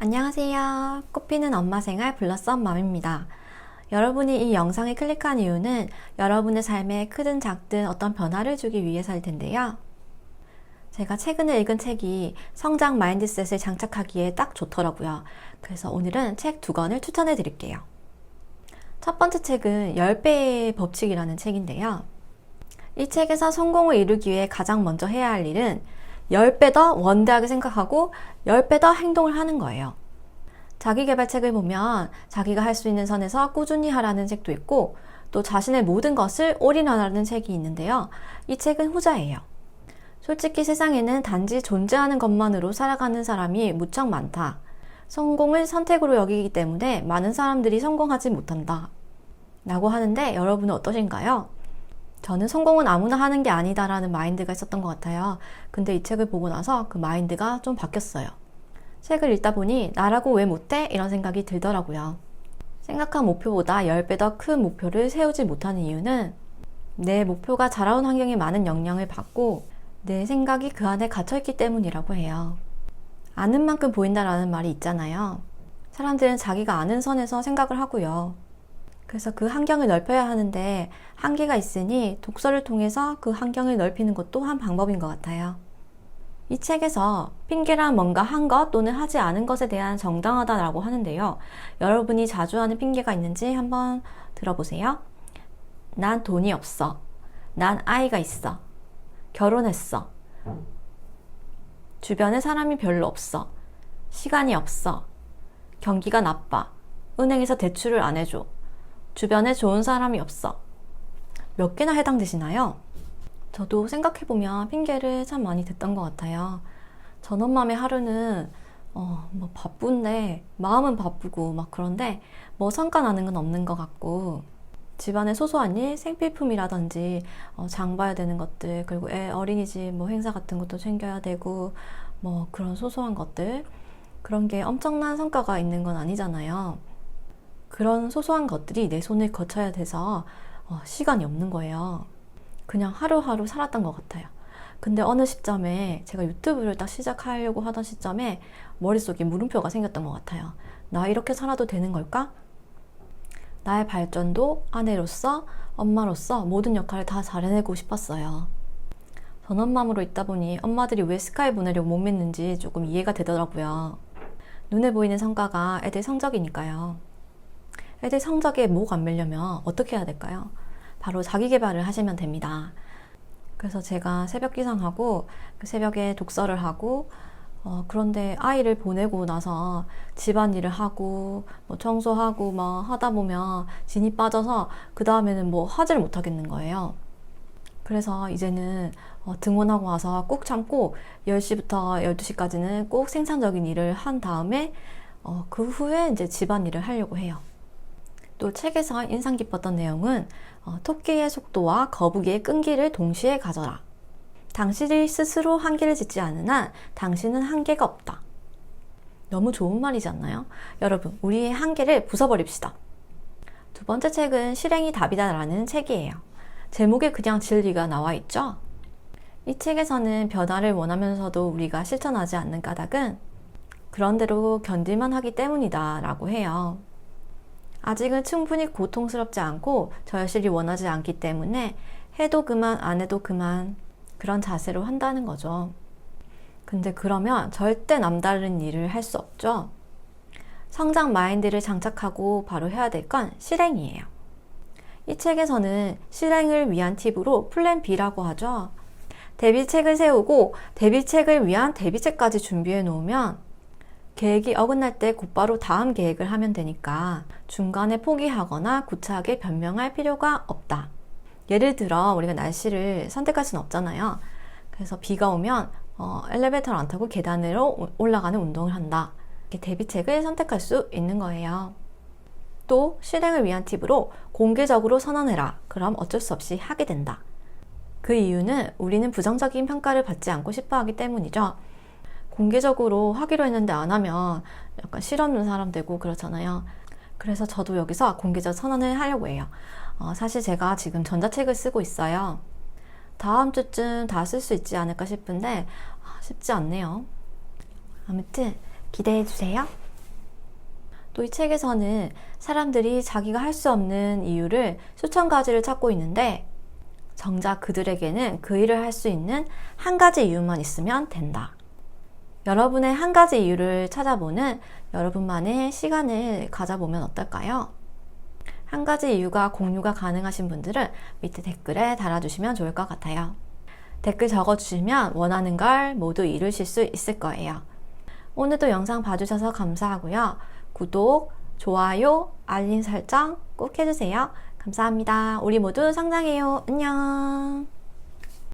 안녕하세요. 꽃피는 엄마 생활 블러썸맘입니다. 여러분이 이 영상을 클릭한 이유는 여러분의 삶에 크든 작든 어떤 변화를 주기 위해서일 텐데요. 제가 최근에 읽은 책이 성장 마인드셋을 장착하기에 딱 좋더라고요. 그래서 오늘은 책 2권을 추천해 드릴게요. 첫 번째 책은 10배의 법칙이라는 책인데요. 이 책에서 성공을 이루기 위해 가장 먼저 해야 할 일은 10배 더 원대하게 생각하고 10배 더 행동을 하는 거예요. 자기계발책을 보면 자기가 할 수 있는 선에서 꾸준히 하라는 책도 있고 또 자신의 모든 것을 올인하라는 책이 있는데요. 이 책은 후자예요. 솔직히 세상에는 단지 존재하는 것만으로 살아가는 사람이 무척 많다. 성공을 선택으로 여기기 때문에 많은 사람들이 성공하지 못한다. 라고 하는데 여러분은 어떠신가요? 저는 성공은 아무나 하는 게 아니다라는 마인드가 있었던 것 같아요. 근데 이 책을 보고 나서 그 마인드가 좀 바뀌었어요. 책을 읽다 보니 나라고 왜 못해? 이런 생각이 들더라고요. 생각한 목표보다 10배 더 큰 목표를 세우지 못하는 이유는 내 목표가 자라온 환경에 많은 영향을 받고 내 생각이 그 안에 갇혀있기 때문이라고 해요. 아는 만큼 보인다라는 말이 있잖아요. 사람들은 자기가 아는 선에서 생각을 하고요. 그래서 그 환경을 넓혀야 하는데 한계가 있으니 독서를 통해서 그 환경을 넓히는 것도 한 방법인 것 같아요. 이 책에서 핑계란 뭔가 한 것 또는 하지 않은 것에 대한 정당하다라고 하는데요. 여러분이 자주 하는 핑계가 있는지 한번 들어보세요. 난 돈이 없어. 난 아이가 있어. 결혼했어. 주변에 사람이 별로 없어. 시간이 없어. 경기가 나빠. 은행에서 대출을 안 해줘. 주변에 좋은 사람이 없어. 몇 개나 해당되시나요? 저도 생각해보면 핑계를 참 많이 듣던 것 같아요. 전엄맘의 하루는 뭐 바쁜데 마음은 바쁘고 막 그런데 뭐 성과 나는 건 없는 것 같고 집안의 소소한 일, 생필품이라든지 장 봐야 되는 것들 그리고 애 어린이집 뭐 행사 같은 것도 챙겨야 되고 뭐 그런 소소한 것들 그런 게 엄청난 성과가 있는 건 아니잖아요. 그런 소소한 것들이 내 손을 거쳐야 돼서 시간이 없는 거예요. 그냥 하루하루 살았던 것 같아요. 근데 어느 시점에 제가 유튜브를 딱 시작하려고 하던 시점에 머릿속에 물음표가 생겼던 것 같아요. 나 이렇게 살아도 되는 걸까? 나의 발전도 아내로서 엄마로서 모든 역할을 다 잘해내고 싶었어요. 전엄맘으로 있다 보니 엄마들이 왜 스카이 보내려고 못 믿는지 조금 이해가 되더라고요. 눈에 보이는 성과가 애들 성적이니까요. 애들 성적에 목 안 매려면 어떻게 해야 될까요? 바로 자기 개발을 하시면 됩니다. 그래서 제가 새벽 기상하고 그 새벽에 독서를 하고 그런데 아이를 보내고 나서 집안일을 하고 뭐 청소하고 뭐 하다 보면 진이 빠져서 그 다음에는 뭐 하지를 못하겠는 거예요. 그래서 이제는 등원하고 와서 꼭 참고 10시부터 12시까지는 꼭 생산적인 일을 한 다음에 그 후에 이제 집안일을 하려고 해요. 또 책에서 인상 깊었던 내용은 토끼의 속도와 거북이의 끈기를 동시에 가져라. 당신이 스스로 한계를 짓지 않은 한 당신은 한계가 없다. 너무 좋은 말이지 않나요? 여러분, 우리의 한계를 부숴버립시다. 두 번째 책은 실행이 답이다라는 책이에요. 제목에 그냥 진리가 나와 있죠? 이 책에서는 변화를 원하면서도 우리가 실천하지 않는 까닭은 그런대로 견딜만 하기 때문이다 라고 해요. 아직은 충분히 고통스럽지 않고 절실히 원하지 않기 때문에 해도 그만 안 해도 그만 그런 자세로 한다는 거죠. 근데 그러면 절대 남다른 일을 할 수 없죠. 성장 마인드를 장착하고 바로 해야 될 건 실행이에요. 이 책에서는 실행을 위한 팁으로 플랜 B라고 하죠. 대비책을 세우고 대비책을 위한 대비책까지 준비해 놓으면 계획이 어긋날 때 곧바로 다음 계획을 하면 되니까 중간에 포기하거나 구차하게 변명할 필요가 없다. 예를 들어 우리가 날씨를 선택할 수는 없잖아요. 그래서 비가 오면 엘리베이터를 안 타고 계단으로 올라가는 운동을 한다. 이렇게 대비책을 선택할 수 있는 거예요. 또 실행을 위한 팁으로 공개적으로 선언해라. 그럼 어쩔 수 없이 하게 된다. 그 이유는 우리는 부정적인 평가를 받지 않고 싶어 하기 때문이죠. 공개적으로 하기로 했는데 안 하면 약간 실없는 사람 되고 그렇잖아요. 그래서 저도 여기서 공개적 선언을 하려고 해요. 사실 제가 지금 전자책을 쓰고 있어요. 다음 주쯤 다 쓸 수 있지 않을까 싶은데 쉽지 않네요. 아무튼 기대해 주세요. 또 이 책에서는 사람들이 자기가 할 수 없는 이유를 수천 가지를 찾고 있는데 정작 그들에게는 그 일을 할 수 있는 한 가지 이유만 있으면 된다. 여러분의 한 가지 이유를 찾아보는 여러분만의 시간을 가져보면 어떨까요? 한 가지 이유가 공유가 가능하신 분들은 밑에 댓글에 달아주시면 좋을 것 같아요. 댓글 적어주시면 원하는 걸 모두 이루실 수 있을 거예요. 오늘도 영상 봐주셔서 감사하고요. 구독, 좋아요, 알림 설정 꼭 해주세요. 감사합니다. 우리 모두 성장해요. 안녕.